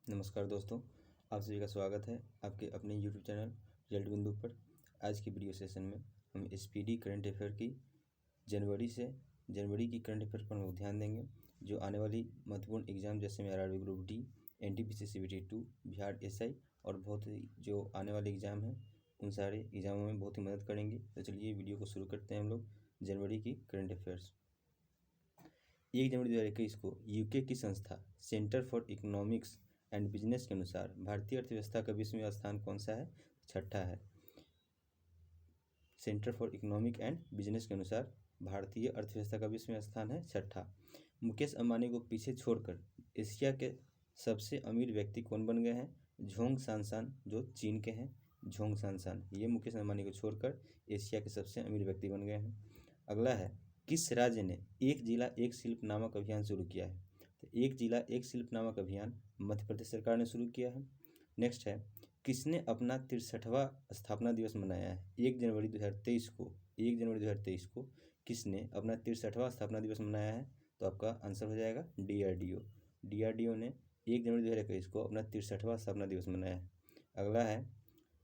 नमस्कार दोस्तों, आप सभी का स्वागत है आपके अपने यूट्यूब चैनल रिजल्ट बिंदु पर। आज की वीडियो सेशन में हम स्पीडी करंट अफेयर की जनवरी की करंट अफेयर पर हम लोग ध्यान देंगे। जो आने वाली महत्वपूर्ण एग्जाम जैसे में RRB group D, NTPC CBT 2, Bihar SI और बहुत ही जो आने वाले एग्जाम हैं उन सारे एग्जामों में बहुत ही मदद करेंगे। तो चलिए वीडियो को शुरू करते हैं हम लोग। जनवरी की करंट अफेयर्स। 1 जनवरी 2021 को यूके की संस्था centre for economics and business के अनुसार भारतीय अर्थव्यवस्था का 20वें स्थान कौन सा है? छठा है। Centre for economic and business के अनुसार भारतीय अर्थव्यवस्था का 20वें स्थान है छठा। मुकेश अंबानी को पीछे छोड़कर एशिया के सबसे अमीर व्यक्ति कौन बन गए हैं? झोंग सांसान, जो चीन के हैं। झोंग सांसान ये मुकेश अंबानी को छोड़कर एशिया के सबसे अमीर व्यक्ति बन गए हैं। अगला है, किस राज्य ने एक जिला एक शिल्प नामक अभियान शुरू किया है? तो एक जिला एक शिल्प नामक अभियान मध्य प्रदेश सरकार ने शुरू किया है। नेक्स्ट है, किसने अपना 63वां स्थापना दिवस मनाया है? 1 जनवरी 2023 को किसने अपना 63वां स्थापना दिवस मनाया है? तो आपका आंसर हो जाएगा डीआरडीओ। डीआरडीओ ने 1 जनवरी 2021 को अपना 63वां स्थापना दिवस मनाया है। अगला है,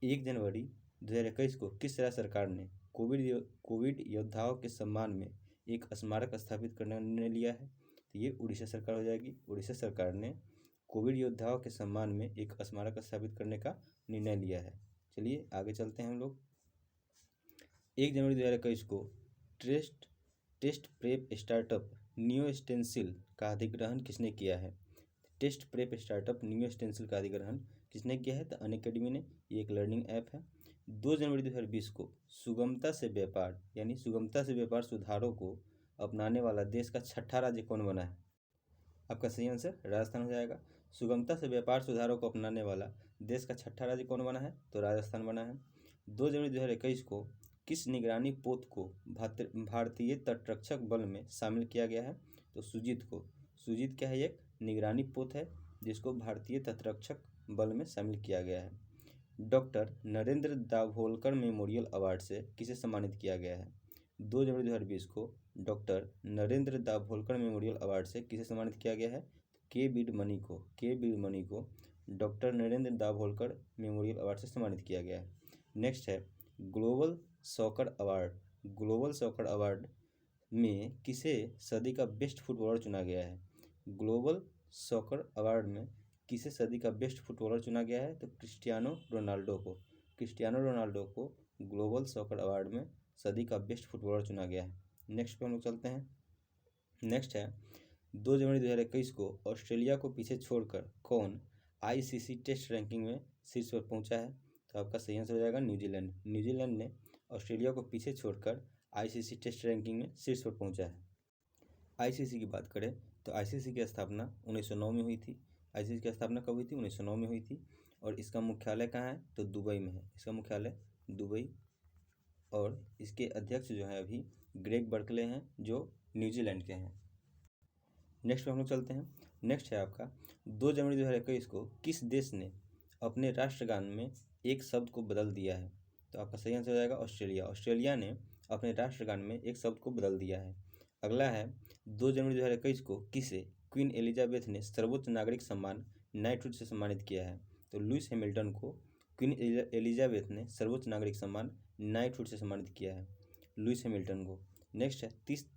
1 जनवरी 2021 को किस राज्य सरकार ने कोविड योद्धाओं के सम्मान में एक स्मारक स्थापित करने का निर्णय लिया है? तो ये उड़ीसा सरकार हो जाएगी। उड़ीसा सरकार ने कोविड योद्धाओं के सम्मान में एक स्मारक स्थापित करने का निर्णय लिया है। चलिए आगे चलते हैं हम लोग। 1 जनवरी 2021 को test prep startup new stencil का अधिग्रहण किसने किया है? Test prep startup new stencil का अधिग्रहण किसने किया है? तो अनअकैडमी ने। ये एक लर्निंग ऐप है। 2 जनवरी 2020 को सुगमता से व्यापार सुधारों को अपनाने वाला देश का छठा राज्य कौन बना है? आपका सही आंसर राजस्थान हो जाएगा। सुगमता से व्यापार सुधारों को अपनाने वाला देश का छठा राज्य कौन बना है? तो राजस्थान बना है। 2 जनवरी 2021 को किस निगरानी पोत को भारतीय तटरक्षक बल में शामिल किया गया है? तो सुजीत को। सुजीत क्या है? एक निगरानी पोत है जिसको भारतीय तटरक्षक बल में शामिल किया गया है। Doctor Narendra Dabholkar memorial award से किसे सम्मानित किया गया है? 2 जनवरी 2020 को doctor Narendra Dabholkar memorial award से किसे सम्मानित किया गया है? के बीडमणि को doctor Narendra Dabholkar memorial award से सम्मानित किया गया है। नेक्स्ट है, ग्लोबल सॉकर अवार्ड में किसे सदी का बेस्ट फुटबॉलर चुना गया है? ग्लोबल सॉकर अवार्ड में किसे सदी का बेस्ट फुटबॉलर चुना गया है? तो क्रिस्टियानो रोनाल्डो को ग्लोबल सॉकर अवार्ड में सदी का बेस्ट फुटबॉलर चुना गया है। नेक्स्ट पे हम लोग चलते हैं। नेक्स्ट है, 2 जनवरी 2021 को ऑस्ट्रेलिया को पीछे छोड़कर कौन आईसीसी टेस्ट रैंकिंग में शीर्ष पर पहुंचा है? तो आपका सही आंसर हो जाएगा न्यूजीलैंड ने ऑस्ट्रेलिया को पीछे छोड़कर आईसीसी टेस्ट रैंकिंग में शीर्ष पर पहुंचा है। आईसीसी की बात करें तो आईसीसी की स्थापना 1909 में हुई थी। आईसीसी की स्थापना कब हुई थी? 1909 में हुई थी। और इसका मुख्यालय कहाँ है? तो दुबई में है। इसका मुख्यालय दुबई, और इसके अध्यक्ष जो है अभी ग्रेग बर्कले हैं जो न्यूजीलैंड के हैं। नेक्स्ट पे हम लोग चलते हैं। नेक्स्ट है आपका, 2 जनवरी 2021 को किस देश ने अपने राष्ट्रगान में एक शब्द को बदल दिया है? तो आपका सही आंसर हो जाएगा ऑस्ट्रेलिया ने अपने राष्ट्रगान में एक शब्द को बदल दिया है। अगला है, 2 जनवरी 2021 को किसे क्वीन एलिजाबेथ ने सर्वोच्च नागरिक सम्मान नाइटहुड से सम्मानित किया है? तो लुइस हैमिल्टन को क्वीन एलिजाबेथ ने सर्वोच्च नागरिक सम्मान नाइटहुड से सम्मानित किया है, लुइस हैमिल्टन को। नेक्स्ट है,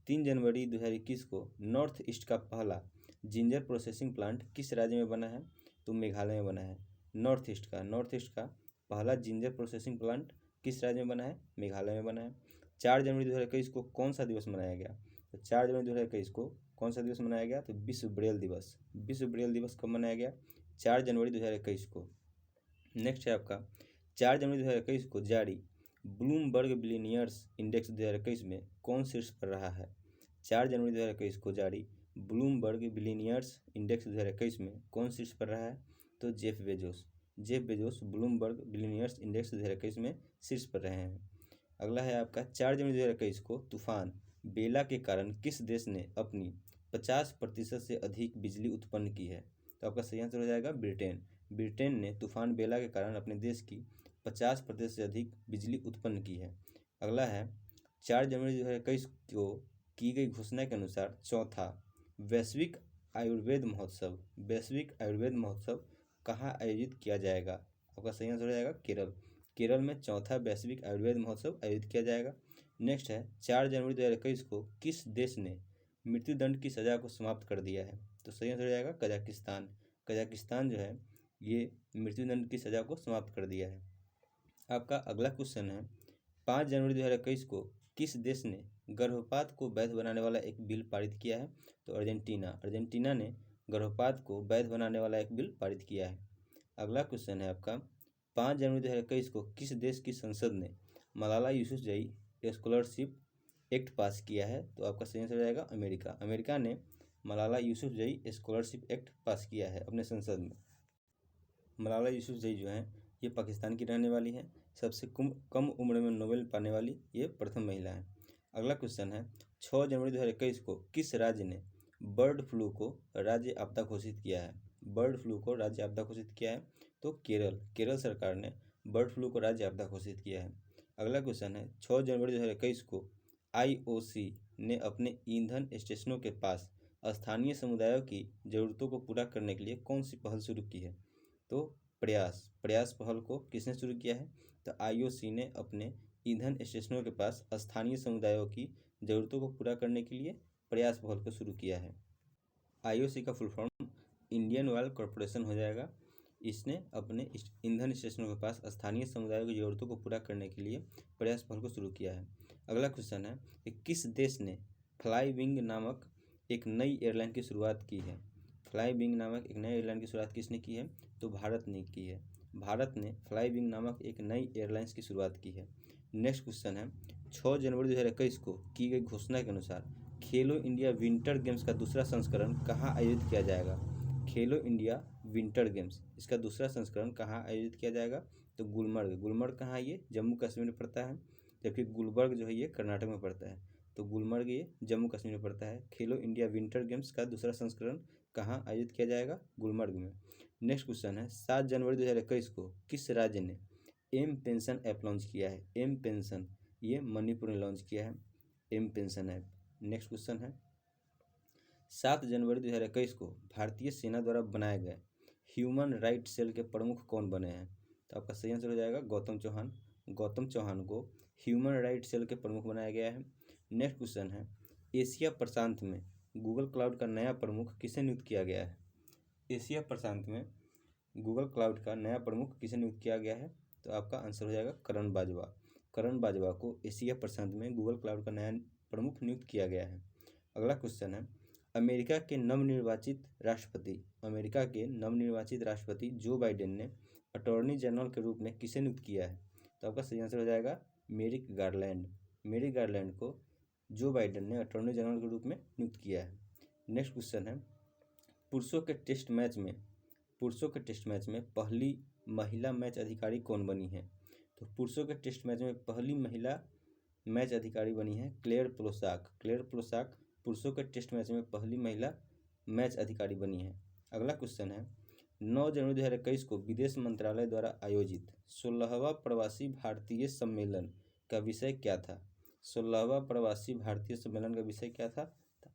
3 जनवरी 2021 को नॉर्थ ईस्ट का पहला जिंजर प्रोसेसिंग प्लांट किस राज्य में बना है? तो मेघालय में बना है। नॉर्थ ईस्ट का पहला जिंजर प्रोसेसिंग प्लांट किस राज्य में बना है? मेघालय में बना है। 4 जनवरी 2021 को कौन सा दिवस मनाया गया? तो 4 जनवरी 2021 को कौन सा दिवस मनाया गया? तो विश्व ब्रेल दिवस कब मनाया गया? 4 जनवरी 2021 को। नेक्स्ट है आपका, 4 जनवरी 2021 को जारी ब्लूमबर्ग बिलियनियर्स इंडेक्स 2021 में कौन शीर्ष पर रहा है? 4 जनवरी 2021 को जारी ब्लूमबर्ग बिलियनियर्स इंडेक्स 2021 में कौन शीर्ष पर रहा है? तो Jeff Bezos Bloomberg billionaires index 2021 में शीर्ष पर रहे हैं। अगला है आपका, 4 जनवरी 2021 को तूफान बेला के कारण किस देश ने अपनी 50% से अधिक बिजली उत्पन्न की है? तो आपका सही आंसर हो जाएगा ब्रिटेन ने तूफान बेला के कारण अपने देश की 50% से अधिक बिजली उत्पन्न की है। अगला है, 4 जनवरी 2021 को की गई घोषणा के अनुसार चौथा वैश्विक आयुर्वेद महोत्सव कहाँ आयोजित किया जाएगा? आपका सही आंसर हो जाएगा केरल। केरल में चौथा वैश्विक आयुर्वेद महोत्सव आयोजित किया जाएगा। नेक्स्ट है 4 जनवरी 2021 को किस देश ने मृत्युदंड की सज़ा को समाप्त कर दिया है? तो सही आंसर हो जाएगा कजाकिस्तान। कजाकिस्तान जो है ये मृत्युदंड की सज़ा को समाप्त कर दिया है। आपका अगला क्वेश्चन है 5 जनवरी 2021 को किस देश ने गर्भपात को वैध बनाने वाला एक बिल पारित किया है? तो अर्जेंटीना। अर्जेंटीना ने गर्भपात को वैध बनाने वाला एक बिल पारित किया है। अगला क्वेश्चन है आपका 5 जनवरी 2021 को किस देश की संसद ने मलाला यूसुफजई स्कॉलरशिप एक्ट पास किया है? तो आपका सही आंसर हो जाएगा अमेरिका। अमेरिका ने मलाला यूसुफजई स्कॉलरशिप एक्ट पास किया है अपने संसद में। मलाला यूसुफजई जो हैं ये पाकिस्तान की रहने वाली हैं। सबसे कम उम्र में नोबेल पाने वाली ये प्रथम महिला हैं। अगला क्वेश्चन है 6 जनवरी 2021 को किस राज्य ने बर्ड फ्लू को राज्य आपदा घोषित किया है? बर्ड फ्लू को राज्य आपदा घोषित किया है तो केरल। केरल सरकार ने बर्ड फ्लू को राज्य आपदा घोषित किया है। अगला क्वेश्चन है 6 जनवरी 2021 को IOC ने अपने ईंधन स्टेशनों के पास स्थानीय समुदायों की ज़रूरतों को पूरा करने के लिए कौन सी पहल शुरू की है? तो प्रयास पहल को किसने शुरू किया है? तो IOC ने अपने ईंधन स्टेशनों के पास स्थानीय समुदायों की ज़रूरतों को पूरा करने के लिए प्रयास पहल को शुरू किया है। IOC का full form Indian oil corporation हो जाएगा। इसने अपने ईंधन स्टेशनों के पास स्थानीय समुदायों की ज़रूरतों को पूरा करने के लिए प्रयास पहल को शुरू किया है। अगला क्वेश्चन है कि किस देश ने फ्लाई विंग नामक एक नई एयरलाइन की शुरुआत की है? फ्लाई विंग नामक एक नई एयरलाइन की शुरुआत किसने की है? तो भारत ने की है। भारत ने फ्लाई विंग नामक एक नई एयरलाइंस की शुरुआत की है। नेक्स्ट क्वेश्चन है 6 जनवरी 2021 को की गई घोषणा के अनुसार खेलो इंडिया विंटर गेम्स का दूसरा संस्करण कहाँ आयोजित किया जाएगा? खेलो इंडिया विंटर गेम्स इसका दूसरा संस्करण कहाँ आयोजित किया जाएगा? तो गुलमर्ग। गुलमर्ग कहाँ ये जम्मू कश्मीर में पड़ता है, जबकि गुलबर्ग जो है ये कर्नाटक में पड़ता है। तो गुलमर्ग ये जम्मू कश्मीर में पड़ता है। खेलो इंडिया विंटर गेम्स का दूसरा संस्करण कहाँ आयोजित किया जाएगा? गुलमर्ग में। नेक्स्ट क्वेश्चन है 7 जनवरी 2021 को किस राज्य ने एम पेंशन ऐप लॉन्च किया है? एम पेंशन ये मणिपुर ने लॉन्च किया है M pension app. Next question है 7 जनवरी 2021 को भारतीय सेना द्वारा बनाए गए ह्यूमन राइट सेल के प्रमुख कौन बने हैं? तो आपका सही आंसर हो जाएगा गौतम चौहान। गौतम चौहान को ह्यूमन राइट सेल के प्रमुख बनाया गया है। नेक्स्ट क्वेश्चन है एशिया प्रशांत में गूगल क्लाउड का नया प्रमुख किसे नियुक्त किया गया है? एशिया प्रशांत में गूगल क्लाउड का नया प्रमुख किसे नियुक्त किया गया है? तो आपका आंसर हो जाएगा करण बाजवा। करण बाजवा को एशिया प्रशांत में गूगल क्लाउड का नया प्रमुख नियुक्त किया गया है। अगला क्वेश्चन है अमेरिका के नवनिर्वाचित राष्ट्रपति जो बाइडेन ने अटॉर्नी जनरल के रूप में किसे नियुक्त किया है? तो आपका सही आंसर हो जाएगा मेरिक गारलैंड। मेरिक गारलैंड को जो बाइडेन ने अटॉर्नी जनरल के रूप में नियुक्त किया है। नेक्स्ट क्वेश्चन है पुरुषों के टेस्ट मैच में पहली महिला मैच अधिकारी कौन बनी है? तो पुरुषों के टेस्ट मैच में पहली महिला मैच अधिकारी बनी है क्लेयर प्लोसाक। क्लेयर प्लोसाक पुरुषों के टेस्ट मैच में पहली महिला मैच अधिकारी बनी है। अगला क्वेश्चन है 9 जनवरी 2021 को विदेश मंत्रालय द्वारा आयोजित 16वां प्रवासी भारतीय सम्मेलन का विषय क्या था? 16वां प्रवासी भारतीय सम्मेलन का विषय क्या था?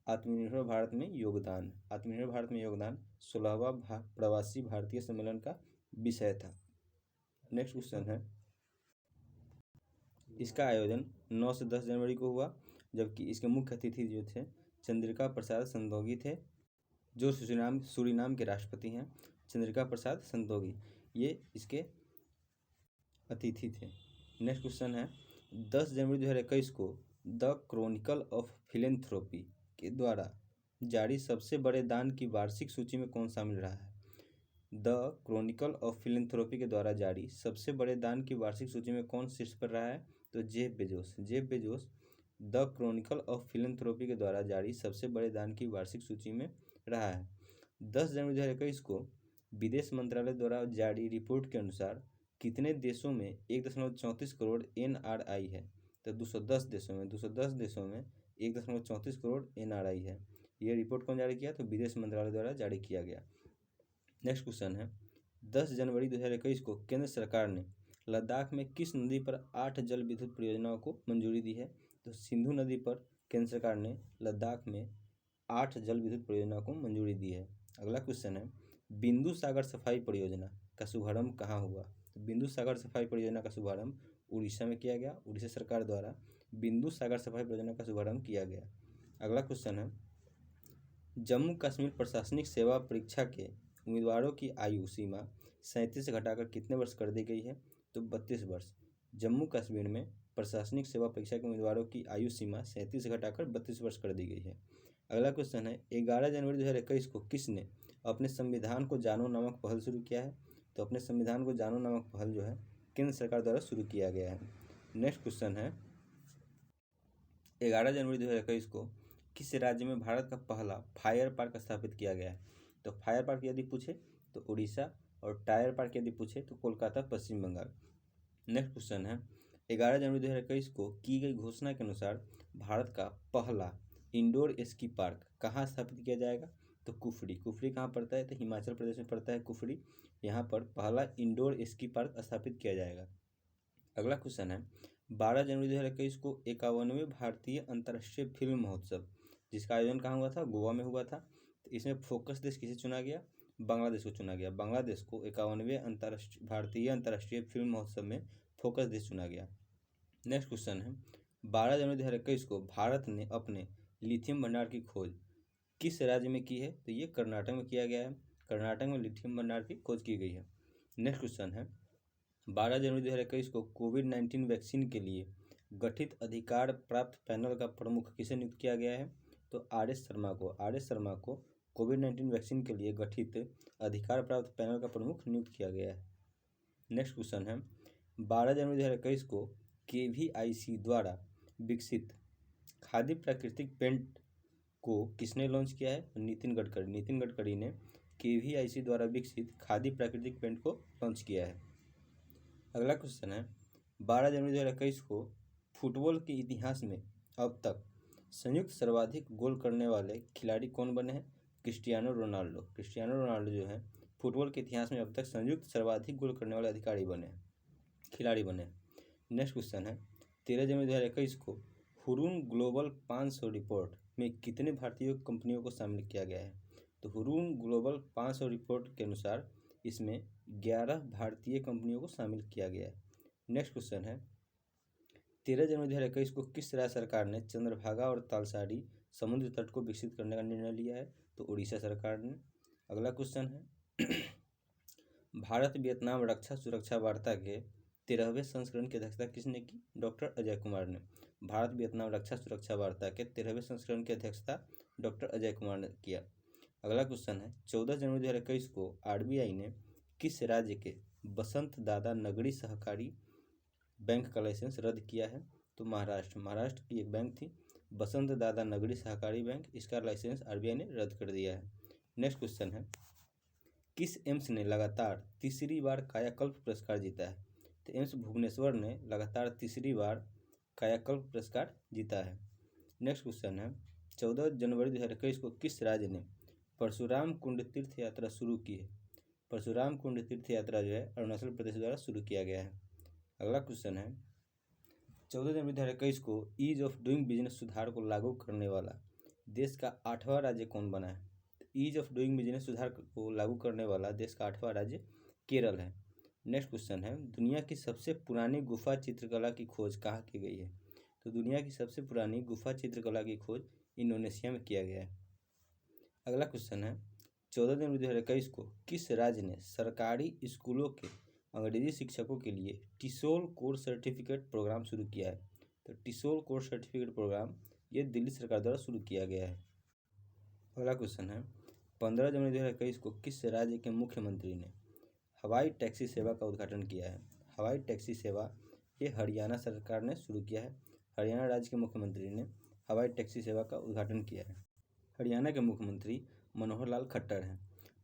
आत्मनिर्भर भारत में योगदान। आत्मनिर्भर भारत में योगदान 16वां प्रवासी भारतीय सम्मेलन का विषय था। नेक्स्ट क्वेश्चन है इसका आयोजन 9 से 10 जनवरी को हुआ, जबकि इसके मुख्य अतिथि जो थे चंद्रिका प्रसाद संतोखी थे, जो सूरीनाम के राष्ट्रपति हैं। चंद्रिका प्रसाद संतोखी ये इसके अतिथि थे। नेक्स्ट क्वेश्चन है 10 जनवरी 2021 को द क्रॉनिकल ऑफ फिलेंथ्रोपी के द्वारा जारी सबसे बड़े दान की वार्षिक सूची में कौन शामिल रहा है? द क्रॉनिकल ऑफ फिलेंथ्रोपी के द्वारा जारी सबसे बड़े दान की वार्षिक सूची में कौन शीर्ष पर रहा है? तो Jeff Bezos. Jeff Bezos the Chronicle of philanthropy के द्वारा जारी सबसे बड़े दान की वार्षिक सूची में रहा है। 10 जनवरी 2021 को विदेश मंत्रालय द्वारा जारी रिपोर्ट के अनुसार कितने देशों में 1.34 करोड़ NRI है? तो 210 देशों में 1.34 करोड़ NRI है। ये रिपोर्ट कौन जारी किया? तो विदेश मंत्रालय द्वारा जारी किया गया। नेक्स्ट क्वेश्चन है 10 जनवरी 2021 को केंद्र सरकार ने लद्दाख में किस नदी पर 8 जल विद्युत परियोजनाओं को मंजूरी दी है? तो सिंधु नदी पर केंद्र सरकार ने लद्दाख में 8 जल विद्युत परियोजनाओं को मंजूरी दी है। अगला क्वेश्चन है बिंदु सागर सफाई परियोजना का शुभारंभ कहाँ हुआ? तो बिंदु सागर सफाई परियोजना का शुभारंभ उड़ीसा में किया गया। उड़ीसा सरकार द्वारा बिंदु सागर सफाई परियोजना का शुभारंभ किया गया। अगला क्वेश्चन है, जम्मू कश्मीर प्रशासनिक सेवा परीक्षा के उम्मीदवारों की आयु सीमा 37 से घटाकर कितने वर्ष कर दी गई है? तो 32 वर्ष। जम्मू कश्मीर में प्रशासनिक सेवा परीक्षा के उम्मीदवारों की आयु सीमा 37 से घटाकर 32 वर्ष कर दी गई है। अगला क्वेश्चन है, 11 जनवरी 2021 को किसने अपने संविधान को जानो नामक पहल शुरू किया है? तो अपने संविधान को जानो नामक पहल जो है केंद्र सरकार द्वारा शुरू किया गया है। नेक्स्ट क्वेश्चन है, 11 जनवरी 2021 को किस राज्य में भारत का पहला फायर पार्क स्थापित किया गया है? तो फायर पार्क यदि पूछे तो उड़ीसा, और टायर पार्क यदि पूछे तो कोलकाता, पश्चिम बंगाल। नेक्स्ट क्वेश्चन है, 11 जनवरी 2021 को की गई घोषणा के अनुसार भारत का पहला इंडोर स्की पार्क कहाँ स्थापित किया जाएगा? तो कुफरी। कुफरी कहाँ पड़ता है? तो हिमाचल प्रदेश में पड़ता है कुफरी। यहाँ पर पहला इंडोर स्की पार्क स्थापित किया जाएगा। अगला क्वेश्चन है, 12 जनवरी 2021 को 51वें भारतीय अंतर्राष्ट्रीय फिल्म महोत्सव जिसका आयोजन कहाँ हुआ था? गोवा में हुआ था। तो इसमें फोकस देश किसे चुना गया? बांग्लादेश को चुना गया। बांग्लादेश को 51वें भारतीय अंतर्राष्ट्रीय फिल्म महोत्सव में फोकस देश चुना गया। नेक्स्ट क्वेश्चन है, 12 जनवरी 2021 को भारत ने अपने लिथियम भंडार की खोज किस राज्य में की है? तो ये कर्नाटक में किया गया है। कर्नाटक में लिथियम भंडार की खोज की गई है। नेक्स्ट क्वेश्चन है, 12 जनवरी 2021 को कोविड-19 वैक्सीन के लिए गठित अधिकार प्राप्त पैनल का प्रमुख किसे नियुक्त किया गया है? तो आर.एस. शर्मा को। आर.एस. शर्मा को कोविड-19 वैक्सीन के लिए गठित अधिकार प्राप्त पैनल का प्रमुख नियुक्त किया गया है। नेक्स्ट क्वेश्चन है, 12 जनवरी 2021 को KVIC द्वारा विकसित खादी प्राकृतिक पेंट को किसने लॉन्च किया है? नितिन गडकरी। नितिन गडकरी ने KVIC द्वारा विकसित खादी प्राकृतिक पेंट को लॉन्च किया है। अगला क्वेश्चन है, 12 जनवरी 2021 को फुटबॉल के इतिहास में अब तक संयुक्त सर्वाधिक गोल करने वाले खिलाड़ी कौन बने हैं? Cristiano Ronaldo. क्रिस्टियानो रोनाल्डो जो है फुटबॉल के इतिहास में अब तक संयुक्त सर्वाधिक गोल करने वाले खिलाड़ी बने। नेक्स्ट क्वेश्चन है, 13 जनवरी 2021 को हुरून ग्लोबल 500 रिपोर्ट में कितने भारतीय कंपनियों को शामिल किया गया है? तो हुरून ग्लोबल 500 रिपोर्ट के अनुसार इसमें 11 भारतीय कंपनियों को शामिल किया गया है। नेक्स्ट क्वेश्चन है, 13 जनवरी 2021 को किस राज्य सरकार ने चंद्रभागा और तालसारी समुद्र तट को विकसित करने का निर्णय लिया है? तो उड़ीसा सरकार ने। अगला क्वेश्चन है, भारत वियतनाम रक्षा सुरक्षा वार्ता के 13वें संस्करण की अध्यक्षता किसने की? डॉक्टर अजय कुमार ने। भारत वियतनाम रक्षा सुरक्षा वार्ता के 13वें संस्करण की अध्यक्षता डॉक्टर अजय कुमार ने किया। अगला क्वेश्चन है, 14 जनवरी 2021 को RBI ने किस राज्य के बसंत दादा नगरी सहकारी बैंक का लाइसेंस रद्द किया है? तो महाराष्ट्र। महाराष्ट्र की एक बैंक थी बसंत दादा नगरी सहकारी बैंक, इसका लाइसेंस RBI ने रद्द कर दिया है। नेक्स्ट क्वेश्चन है, किस एम्स ने लगातार तीसरी बार कायाकल्प पुरस्कार जीता है? तो एम्स भुवनेश्वर ने लगातार तीसरी बार कायाकल्प पुरस्कार जीता है। नेक्स्ट क्वेश्चन है, 14 जनवरी 2021 को किस राज्य ने परशुराम कुंड तीर्थ यात्रा शुरू की है? परशुराम कुंड तीर्थ यात्रा जो है अरुणाचल प्रदेश द्वारा शुरू किया गया है। अगला क्वेश्चन है, 14 जनवरी 2021 को ईज ऑफ डूइंग बिजनेस सुधार को लागू करने वाला देश का 8वां राज्य कौन बना है? ईज ऑफ डूइंग बिजनेस सुधार को लागू करने वाला देश का 8वां राज्य केरल है। नेक्स्ट क्वेश्चन है, दुनिया की सबसे पुरानी गुफा चित्रकला की खोज कहाँ की गई है? तो दुनिया की सबसे पुरानी गुफा चित्रकला की खोज इंडोनेशिया में किया गया है। अगला क्वेश्चन है, 14 जनवरी 2021 को किस राज्य ने सरकारी स्कूलों के अंग्रेजी शिक्षकों के लिए टिसोल कोर्स सर्टिफिकेट प्रोग्राम शुरू किया है? तो टिसोल कोर्स सर्टिफिकेट प्रोग्राम ये दिल्ली सरकार द्वारा शुरू किया गया है। अगला क्वेश्चन है, 15 जनवरी 2021 को किस राज्य के मुख्यमंत्री ने हवाई टैक्सी सेवा का उद्घाटन किया है? हवाई टैक्सी सेवा ये हरियाणा सरकार ने शुरू किया है। हरियाणा राज्य के मुख्यमंत्री ने हवाई टैक्सी सेवा का उद्घाटन किया है। हरियाणा के मुख्यमंत्री मनोहर लाल खट्टर हैं।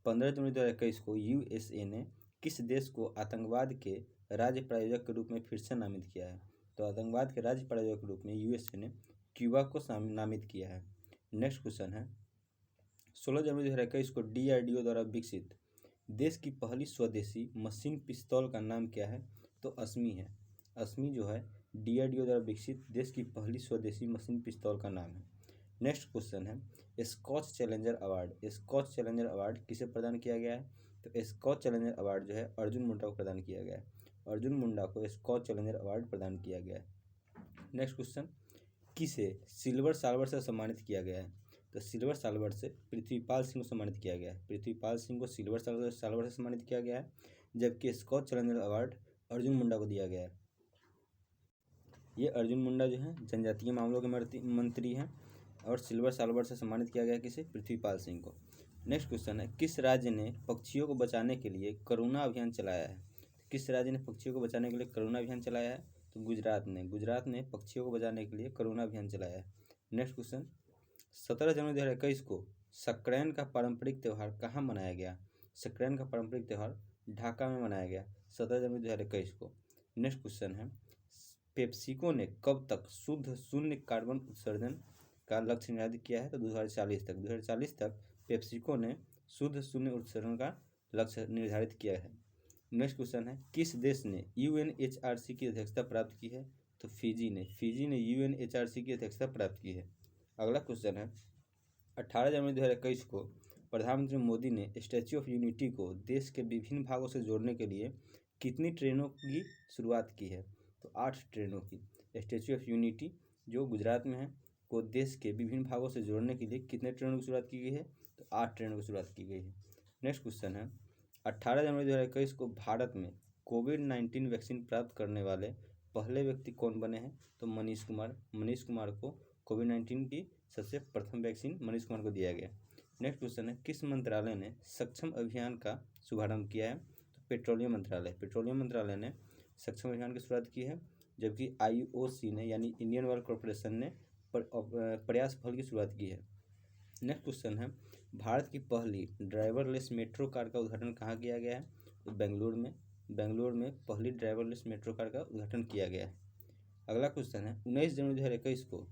15 जनवरी 2021 को USA ने किस देश को आतंकवाद के राज्य प्रायोजक के रूप में फिर से नामित किया है? तो आतंकवाद के राज्य प्रायोजक के रूप में USA ने क्यूबा को नामित किया है। नेक्स्ट क्वेश्चन है, 16 जनवरी 2021 को DRDO द्वारा विकसित देश की पहली स्वदेशी मशीन पिस्तौल का नाम क्या है? तो अस्मी है। अस्मी जो है DRDO द्वारा विकसित देश की पहली स्वदेशी मशीन पिस्तौल का नाम है। नेक्स्ट क्वेश्चन है, Skoch challenger award. Skoch challenger award किसे प्रदान किया गया है? तो स्कॉच चैलेंजर अवार्ड जो है अर्जुन मुंडा को प्रदान किया गया है। अर्जुन मुंडा को स्कॉच चैलेंजर अवार्ड प्रदान किया गया है। नेक्स्ट क्वेश्चन, किसे सिल्वर साल्वर से सम्मानित किया गया है? तो सिल्वर साल्वर से पृथ्वीपाल सिंह को सम्मानित किया गया है। पृथ्वीपाल सिंह को सिल्वर साल्वर से सम्मानित किया गया है, जबकि scotch challenger award Arjun Munda को दिया गया है। ये अर्जुन मुंडा जो है जनजातीय मामलों के मंत्री हैं और सिल्वर साल्वर से सम्मानित किया गया किसे? पृथ्वीपाल सिंह को। नेक्स्ट क्वेश्चन है, किस राज्य ने पक्षियों को बचाने के लिए करुणा अभियान चलाया है? किस राज्य ने पक्षियों को बचाने के लिए करुणा अभियान चलाया है? तो गुजरात ने पक्षियों को बचाने के लिए करुणा अभियान चलाया है। नेक्स्ट क्वेश्चन, 17 जनवरी 2021 को सक्रायन का पारंपरिक त्यौहार कहाँ मनाया गया? सक्रायन का पारंपरिक त्यौहार ढाका में मनाया गया 17 जनवरी 2021 को। नेक्स्ट क्वेश्चन है, पेप्सिको ने कब तक शुद्ध शून्य कार्बन उत्सर्जन का लक्ष्य निर्धारित किया है? तो 2040 तक पेप्सिको ने शुद्ध शून्य उत्सर्जन का लक्ष्य निर्धारित किया है। नेक्स्ट क्वेश्चन है, किस देश ने UNHRC की अध्यक्षता प्राप्त की है? तो फिजी ने UNHRC की अध्यक्षता प्राप्त की है। अगला क्वेश्चन है, 18 जनवरी 2021 को प्रधानमंत्री मोदी ने स्टैच्यू ऑफ यूनिटी को देश के विभिन्न भागों से जोड़ने के लिए कितनी ट्रेनों की शुरुआत की है? तो 8 ट्रेनों की। स्टैच्यू ऑफ यूनिटी जो गुजरात में है को देश के विभिन्न भागों से जोड़ने के लिए कितने ट्रेनों की शुरुआत की गई है? तो 8 ट्रेनों की शुरुआत की गई है। नेक्स्ट क्वेश्चन है, 18 जनवरी 2021 को भारत में कोविड-19 वैक्सीन प्राप्त करने वाले पहले व्यक्ति कौन बने हैं? तो मनीष कुमार को कोविड-19 की सबसे प्रथम वैक्सीन मनीष कुमार को दिया गया। नेक्स्ट क्वेश्चन है, किस मंत्रालय ने सक्षम अभियान का शुभारंभ किया है? तो पेट्रोलियम मंत्रालय ने सक्षम अभियान की शुरुआत की है, जबकि IOC ने यानी इंडियन ऑयल कॉरपोरेशन ने प्रयास पहल की शुरुआत की है। नेक्स्ट क्वेश्चन है, भारत की पहली ड्राइवरलेस मेट्रो कार का उद्घाटन कहाँ किया गया है? तो बेंगलुरु में पहली ड्राइवरलेस मेट्रो कार का उद्घाटन किया गया है। अगला क्वेश्चन है, 19 जनवरी 2021 को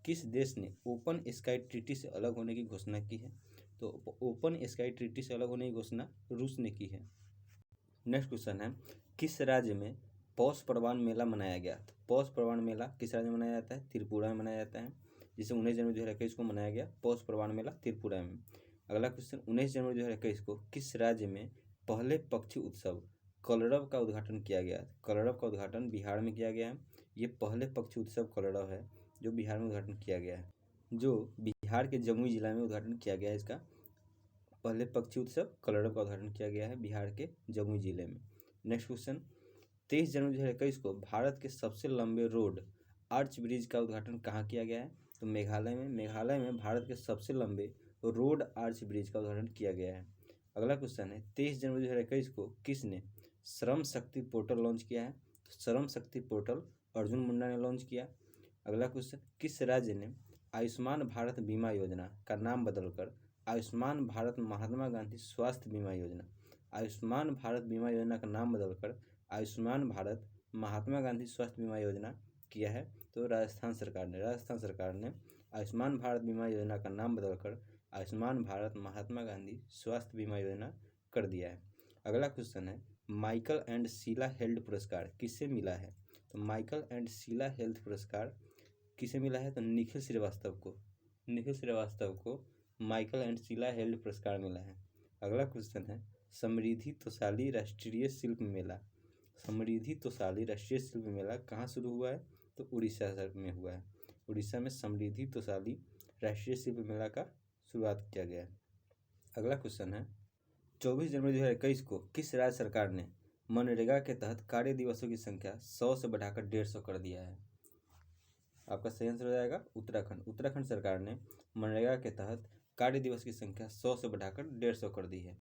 किस देश ने ओपन स्काई ट्रीटी से अलग होने की घोषणा की है? तो ओपन स्काई ट्रीटी से अलग होने की घोषणा रूस ने की है। नेक्स्ट क्वेश्चन है, किस राज्य में पौष परवान मेला मनाया गया? तो पौष परवान मेला किस राज्य में मनाया जाता है? त्रिपुरा में मनाया जाता है, जिसे 19 जनवरी 2021 को मनाया गया पौष परवान मेला त्रिपुरा में। अगला क्वेश्चन, 19 जनवरी 2021 को किस राज्य में पहले पक्षी उत्सव कलरव का उद्घाटन किया गया? कलरव का उद्घाटन बिहार में किया गया है। ये पहले पक्षी उत्सव कलरव है जो बिहार में उद्घाटन किया गया है, जो बिहार के जमुई जिला में उद्घाटन किया गया है। इसका पहले पक्षी उत्सव कलरव का उद्घाटन किया गया है बिहार के जमुई जिले में। नेक्स्ट क्वेश्चन, 23 जनवरी 2021 को भारत के सबसे लंबे रोड आर्च ब्रिज का उद्घाटन कहाँ किया गया है? तो मेघालय में भारत के सबसे लंबे रोड आर्च ब्रिज का उद्घाटन किया गया है। अगला क्वेश्चन है, 23 जनवरी 2021 को किसने श्रम शक्ति पोर्टल लॉन्च किया है? तो श्रम शक्ति पोर्टल अर्जुन मुंडा ने लॉन्च किया। अगला क्वेश्चन, किस राज्य ने आयुष्मान भारत बीमा योजना का नाम बदलकर आयुष्मान भारत महात्मा गांधी स्वास्थ्य बीमा योजना का नाम बदलकर आयुष्मान भारत महात्मा गांधी स्वास्थ्य बीमा योजना किया है? तो राजस्थान सरकार ने आयुष्मान भारत बीमा योजना का नाम बदलकर आयुष्मान भारत महात्मा गांधी स्वास्थ्य बीमा योजना कर दिया है। अगला क्वेश्चन है, माइकल एंड शीला हेल्थ पुरस्कार किससे मिला है? तो माइकल एंड शीला हेल्थ पुरस्कार किसे मिला है? तो निखिल श्रीवास्तव को माइकल एंड शीला हेल्थ पुरस्कार मिला है। अगला क्वेश्चन है, समृद्धि तोसाली राष्ट्रीय शिल्प मेला कहाँ शुरू हुआ है? तो उड़ीसा में हुआ है। उड़ीसा में समृद्धि तोसाली राष्ट्रीय शिल्प मेला का शुरुआत किया गया है। अगला क्वेश्चन है, 24 जनवरी 2021 को किस राज्य सरकार ने मनरेगा के तहत कार्य दिवसों की संख्या 100 से बढ़ाकर 150 कर दिया है? आपका सही आंसर हो जाएगा उत्तराखंड सरकार ने मनरेगा के तहत कार्य दिवस की संख्या 100 से बढ़ाकर 150 कर दी है।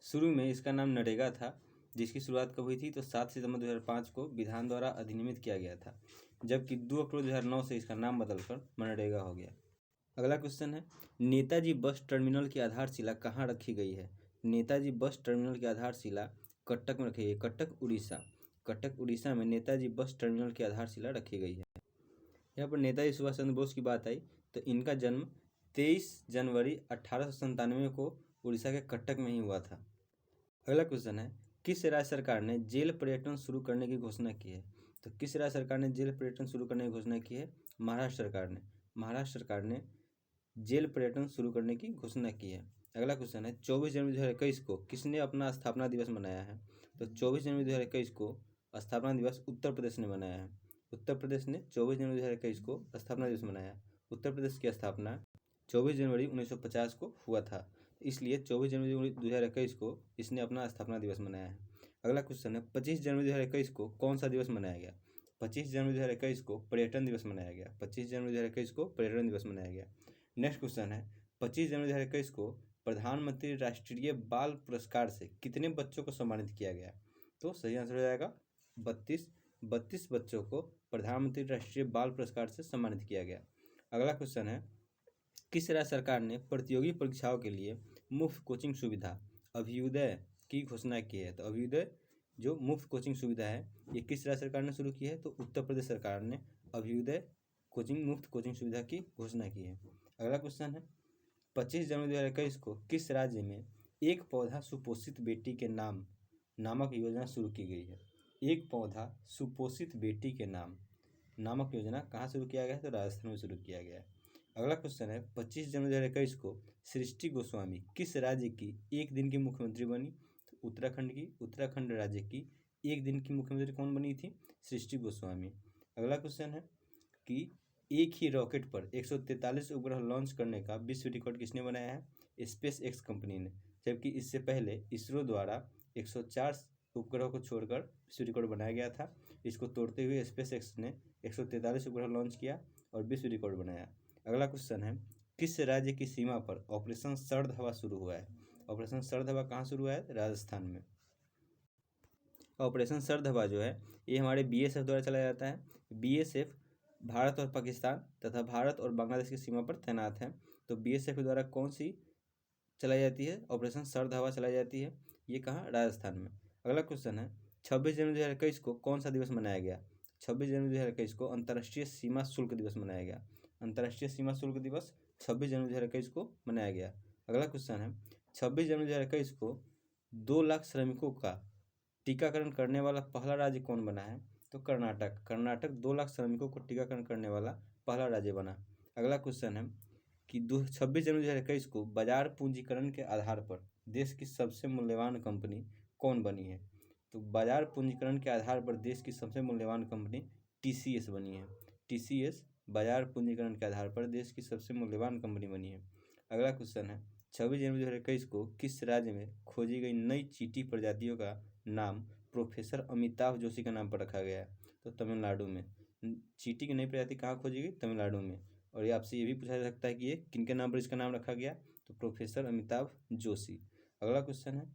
शुरू में इसका नाम नरेगा था, जिसकी शुरुआत कब हुई थी? तो 7 सितंबर 2005 को विधान द्वारा अधिनियमित किया गया था, जबकि 2 अक्टूबर 2009 से इसका नाम बदलकर मनरेगा हो गया। अगला क्वेश्चन है, नेताजी बस टर्मिनल की आधारशिला कहाँ रखी गई है? नेताजी बस टर्मिनल की आधारशिला कटक में रखी गई। कटक उड़ीसा में नेताजी बस टर्मिनल की आधारशिला रखी गई है। यहाँ पर नेताजी सुभाष चंद्र बोस की बात आई तो इनका जन्म 23 जनवरी 1897 को उड़ीसा के कटक में ही हुआ था। अगला क्वेश्चन है, किस राज्य सरकार ने जेल पर्यटन शुरू करने की घोषणा की है? तो किस राज्य सरकार ने जेल पर्यटन शुरू करने की घोषणा की है? महाराष्ट्र सरकार ने जेल पर्यटन शुरू करने की घोषणा की है। अगला क्वेश्चन है 24 जनवरी 2021 को किसने अपना स्थापना दिवस मनाया है? तो 24 जनवरी 2021 को स्थापना दिवस उत्तर प्रदेश ने मनाया है। उत्तर प्रदेश ने 24 जनवरी 2021 को स्थापना दिवस मनाया। उत्तर प्रदेश की स्थापना 24 जनवरी 1950 को हुआ था, इसलिए 24 जनवरी 2021 को इसने अपना स्थापना दिवस मनाया है। अगला क्वेश्चन है 25 जनवरी 2021 को कौन सा दिवस मनाया गया? 25 जनवरी 2021 को पर्यटन दिवस मनाया गया। 25 जनवरी 2021 को पर्यटन दिवस मनाया गया। नेक्स्ट क्वेश्चन है 25 जनवरी 2021 को प्रधानमंत्री राष्ट्रीय बाल पुरस्कार से कितने बच्चों को सम्मानित किया गया? तो सही आंसर हो जाएगा 32 बच्चों को प्रधानमंत्री राष्ट्रीय बाल पुरस्कार से सम्मानित किया गया। अगला क्वेश्चन है किस राज्य सरकार ने प्रतियोगी परीक्षाओं के लिए मुफ्त कोचिंग सुविधा अभ्युदय की घोषणा की है? तो अभ्युदय जो मुफ्त कोचिंग सुविधा है ये किस राज्य सरकार ने शुरू की है? तो उत्तर प्रदेश सरकार ने अभ्युदय मुफ्त कोचिंग सुविधा की घोषणा की है। अगला क्वेश्चन है 25 जनवरी 2021 को किस राज्य में एक पौधा सुपोषित बेटी के नाम नामक योजना शुरू की गई है? एक पौधा सुपोषित बेटी के नाम नामक योजना कहाँ शुरू किया गया है? तो राजस्थान में शुरू किया गया है। अगला क्वेश्चन है 25 जनवरी 2021 को सृष्टि गोस्वामी किस राज्य की एक दिन की मुख्यमंत्री बनी? तो उत्तराखंड की। उत्तराखंड राज्य की एक दिन की मुख्यमंत्री कौन बनी थी? सृष्टि गोस्वामी। अगला क्वेश्चन है कि एक ही रॉकेट पर 143 उपग्रह लॉन्च करने का विश्व रिकॉर्ड किसने बनाया है? स्पेस एक्स कंपनी ने, जबकि इससे पहले इसरो द्वारा 104 उपग्रह को छोड़कर विश्व रिकॉर्ड बनाया गया था। इसको तोड़ते हुए स्पेस एक्स ने 143 उपग्रह लॉन्च किया और विश्व रिकॉर्ड बनाया। अगला क्वेश्चन है किस राज्य की सीमा पर ऑपरेशन सर्द हवा शुरू हुआ है? ऑपरेशन सर्द हवा कहाँ शुरू हुआ है? राजस्थान में। ऑपरेशन सर्द हवा जो है ये हमारे बीएसएफ द्वारा चलाया जाता है। बीएसएफ भारत और पाकिस्तान तथा भारत और बांग्लादेश की सीमा पर तैनात है। तो बीएसएफ द्वारा कौन सी चलाई जाती है? ऑपरेशन सर्द हवा चलाई जाती है। ये कहाँ? राजस्थान में। अगला क्वेश्चन है 26 जनवरी 2021 को कौन सा दिवस मनाया गया? 26 जनवरी 2021 को अंतर्राष्ट्रीय सीमा शुल्क दिवस मनाया गया। अंतर्राष्ट्रीय सीमा शुल्क दिवस 26 जनवरी 2021 को मनाया गया। अगला क्वेश्चन है 26 जनवरी 2021 को 2 लाख श्रमिकों का टीकाकरण करने वाला पहला राज्य कौन बना है? तो कर्नाटक। कर्नाटक 2 लाख श्रमिकों को टीकाकरण करने वाला पहला राज्य बना। अगला क्वेश्चन है कि 26 जनवरी 2021 को बाजार पूंजीकरण के आधार पर देश की सबसे मूल्यवान कंपनी कौन बनी है? तो बाजार पूंजीकरण के आधार पर देश की सबसे मूल्यवान कंपनी टीसीएस बनी है। टीसीएस बाजार पूंजीकरण के आधार पर देश की सबसे मूल्यवान कंपनी बनी है। अगला क्वेश्चन है 26 जनवरी 2021 को किस राज्य में खोजी गई नई चींटी प्रजातियों का नाम प्रोफेसर अमिताभ जोशी के नाम पर रखा गया है? तो तमिलनाडु में। चींटी की नई प्रजाति कहाँ खोजी गई? तमिलनाडु में। और ये आपसे ये भी पूछा जा सकता है कि ये किनके नाम पर इसका नाम रखा गया? तो प्रोफेसर अमिताभ जोशी। अगला क्वेश्चन है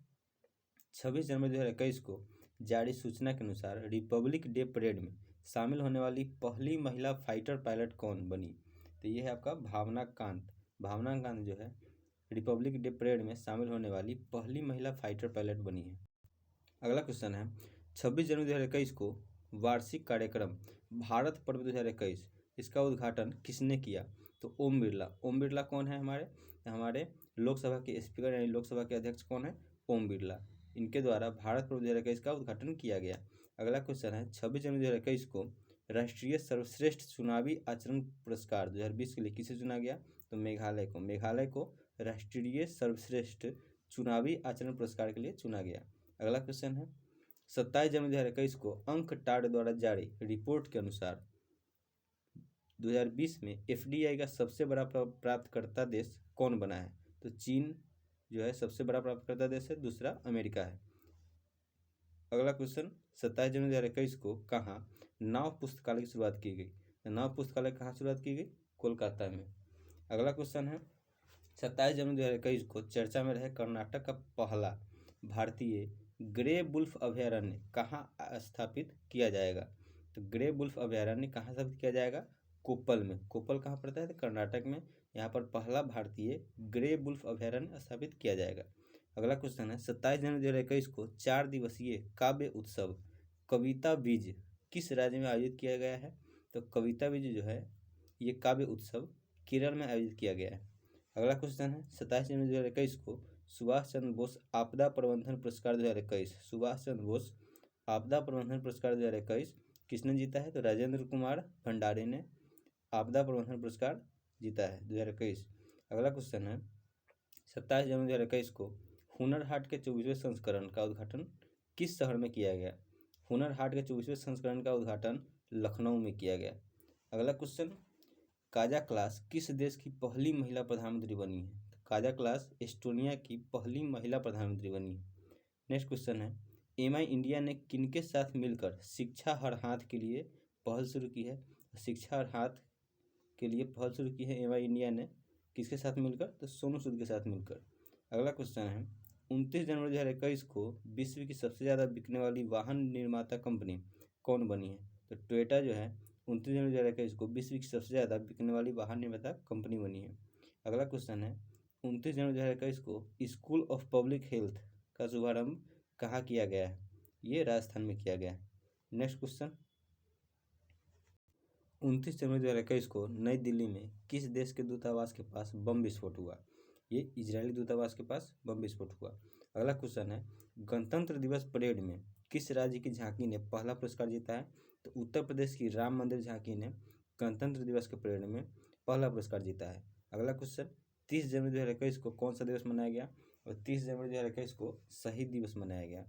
26 जनवरी 2021 को जारी सूचना के अनुसार रिपब्लिक डे परेड में शामिल होने वाली पहली महिला फाइटर पायलट कौन बनी? तो ये है आपका भावना कांत। भावना कांत जो है रिपब्लिक डे परेड में शामिल होने वाली पहली महिला फाइटर पायलट बनी है। अगला क्वेश्चन है 26 जनवरी 2021 को वार्षिक कार्यक्रम भारत पर्व 2021 इसका उद्घाटन किसने किया? तो ओम बिरला। ओम बिरला कौन है? हमारे लोकसभा के स्पीकर यानी लोकसभा के अध्यक्ष कौन है? ओम बिरला। इनके द्वारा भारत पर्व 2021 का उद्घाटन किया गया। अगला क्वेश्चन है 26 जनवरी 2021 को राष्ट्रीय सर्वश्रेष्ठ चुनावी आचरण पुरस्कार 2020 के लिए किसे चुना गया? तो मेघालय को। मेघालय को राष्ट्रीय सर्वश्रेष्ठ चुनावी आचरण पुरस्कार के लिए चुना गया। अगला क्वेश्चन है 27 जनवरी 2021 को अंक टाड द्वारा जारी रिपोर्ट के अनुसार 2020 में एफडीआई का सबसे बड़ा प्राप्तकर्ता देश कौन बना है? तो चीन जो है सबसे बड़ा प्राप्तकर्ता देश है, दूसरा अमेरिका है। अगला क्वेश्चन 27 जनवरी 2021 को कहाँ नाव पुस्तकालय की शुरुआत की गई? नाव पुस्तकालय कहाँ शुरुआत की गई? कोलकाता में। अगला क्वेश्चन है 27 जनवरी 2021 को चर्चा में रहे कर्नाटक का पहला भारतीय ग्रे वुल्फ अभयारण्य कहाँ स्थापित किया जाएगा? तो ग्रे वुल्फ अभयारण्य कहाँ स्थापित किया जाएगा? कोप्पल में। कोप्पल कहाँ पड़ता है? तो कर्नाटक में। यहाँ पर पहला भारतीय ग्रे वुल्फ अभयारण्य स्थापित किया जाएगा। अगला क्वेश्चन है 27 जनवरी 2021 को 4 दिवसीय काव्य उत्सव कविता बीज किस राज्य में आयोजित किया गया है? तो कविता बीज जो है ये काव्य उत्सव केरल में आयोजित किया गया है। अगला क्वेश्चन है 27 जनवरी 2021 को सुभाष चंद्र बोस आपदा प्रबंधन पुरस्कार 2021 सुभाष चंद्र बोस आपदा प्रबंधन पुरस्कार 2021 किसने जीता है? तो राजेंद्र कुमार भंडारी ने आपदा प्रबंधन पुरस्कार जीता है 2021। अगला क्वेश्चन है 27 जनवरी 2021 को हुनर हाट के 24वें संस्करण का उद्घाटन किस शहर में किया गया? हुनर हाट के 24वें संस्करण का उद्घाटन लखनऊ में किया गया। अगला क्वेश्चन, काजा क्लास किस देश की पहली महिला प्रधानमंत्री बनी है? काजा क्लास एस्टोनिया की पहली महिला प्रधानमंत्री बनी है। नेक्स्ट क्वेश्चन है एमआई इंडिया ने किनके साथ मिलकर शिक्षा हर हाथ के लिए पहल शुरू की है? शिक्षा हर हाथ के लिए पहल शुरू की है एमआई इंडिया ने किसके साथ मिलकर? तो सोनू सूद के साथ मिलकर। अगला क्वेश्चन है 29 जनवरी 2021 को विश्व की सबसे ज़्यादा बिकने वाली वाहन निर्माता कंपनी कौन बनी है? तो टोयोटा जो है 29 जनवरी 2021 को विश्व की सबसे ज़्यादा बिकने वाली वाहन निर्माता कंपनी बनी है। अगला क्वेश्चन है 29 जनवरी 2021 को स्कूल ऑफ पब्लिक हेल्थ का शुभारंभ कहाँ किया गया है? ये राजस्थान में किया गया है। नेक्स्ट क्वेश्चन, 29 जनवरी 2021 को नई दिल्ली में किस देश के दूतावास के पास बम विस्फोट हुआ? ये इजरायली दूतावास के पास बम विस्फोट हुआ। अगला क्वेश्चन है गणतंत्र दिवस परेड में किस राज्य की झांकी ने पहला पुरस्कार जीता है? तो उत्तर प्रदेश की राम मंदिर झांकी ने गणतंत्र दिवस के परेड में पहला पुरस्कार जीता है। अगला क्वेश्चन, 30 जनवरी 2021 को कौन सा दिवस मनाया गया? और 30 जनवरी 2021 को शहीद दिवस मनाया गया।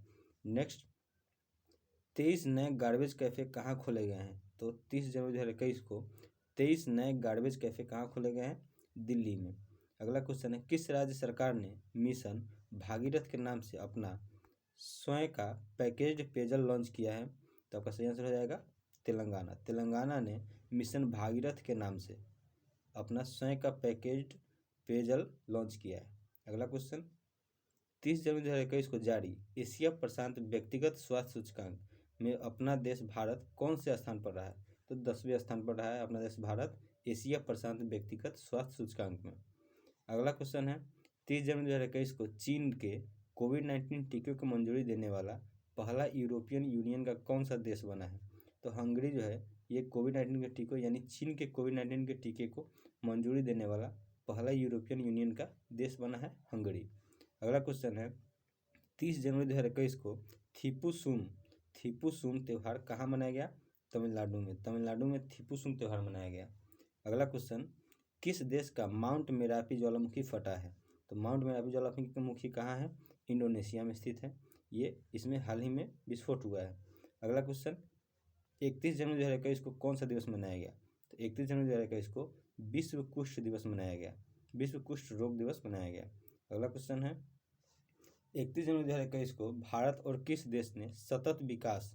नेक्स्ट, 23 नए गार्बेज कैफ़े कहाँ खोले गए हैं? तो 30 जनवरी 2021 को 23 नए गार्बेज कैफ़े कहाँ खोले गए हैं? दिल्ली में। अगला क्वेश्चन है किस राज्य सरकार ने मिशन भागीरथ के नाम से अपना स्वयं का पैकेज्ड पेयजल लॉन्च किया है? तो आपका सही आंसर हो जाएगा तेलंगाना। तेलंगाना ने मिशन भागीरथ के नाम से अपना स्वयं का पैकेज्ड पेयजल लॉन्च किया है। अगला क्वेश्चन, 30 जनवरी 2021 को जारी एशिया प्रशांत व्यक्तिगत स्वास्थ्य सूचकांक में अपना देश भारत कौन से स्थान पर रहा है? तो 10वें स्थान पर रहा है अपना देश भारत एशिया प्रशांत व्यक्तिगत स्वास्थ्य सूचकांक में। अगला क्वेश्चन है 30 जनवरी 2021 को चीन के कोविड-19 टीके को मंजूरी देने वाला पहला यूरोपियन यूनियन का कौन सा देश बना है? तो हंगरी जो है ये कोविड-19 के टीके यानी चीन के कोविड-19 के टीके को मंजूरी देने वाला पहला यूरोपियन यूनियन का देश बना है हंगरी। अगला क्वेश्चन है 30 जनवरी 2021 को थीपुसुम त्यौहार कहाँ मनाया गया? तमिलनाडु में। तमिलनाडु में थीपुसुम त्यौहार मनाया गया। अगला क्वेश्चन, किस देश का माउंट मेरापी ज्वालामुखी फटा है? तो माउंट मेरापी ज्वालामुखी कहाँ है? इंडोनेशिया में स्थित है। ये इसमें हाल ही में विस्फोट हुआ है। अगला क्वेश्चन, 31 जनवरी 2021 को कौन सा दिवस मनाया गया? तो 31 जनवरी 2021 को विश्व कुष्ठ दिवस मनाया गया, विश्व कुष्ठ रोग दिवस मनाया गया। अगला क्वेश्चन है 31 जनवरी 2021 को भारत और किस देश ने सतत विकास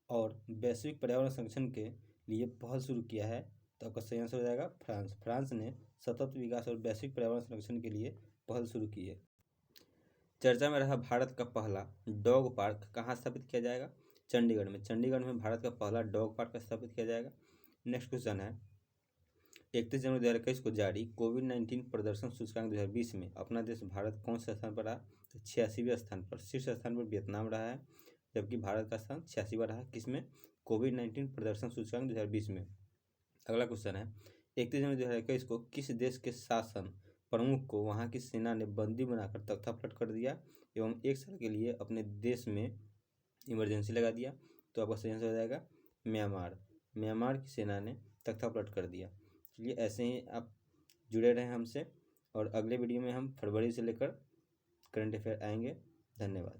और वैश्विक पर्यावरण संरक्षण के लिए पहल शुरू किया है? तो आपका सही आंसर हो जाएगा फ्रांस। फ्रांस ने सतत विकास और वैश्विक पर्यावरण संरक्षण के लिए पहल शुरू की है। चर्चा में रहा भारत का पहला डॉग पार्क कहाँ स्थापित किया जाएगा? चंडीगढ़ में। चंडीगढ़ में भारत का पहला डॉग पार्क स्थापित किया जाएगा। नेक्स्ट क्वेश्चन है 31 जनवरी 2021 को जारी कोविड-19 प्रदर्शन सूचकांक 2020 में अपना देश भारत कौन से स्थान पर रहा? तो 86वें स्थान पर। शीर्ष स्थान पर वियतनाम रहा है जबकि भारत का स्थान 86वां रहा। किसमें? कोविड-19 प्रदर्शन सूचकांक 2020 में। अगला क्वेश्चन है 31 जनवरी 2021 को किस देश के शासन प्रमुख को वहां की सेना ने बंदी बनाकर तख्तापलट कर दिया एवं 1 साल के लिए अपने देश में इमरजेंसी लगा दिया? तो आपका सही आंसर हो जाएगा म्यांमार। म्यांमार की सेना ने तख्तापलट कर दिया। चलिए ऐसे ही आप जुड़े रहें हमसे और अगले वीडियो में हम फरवरी से लेकर करंट अफेयर आएंगे। धन्यवाद।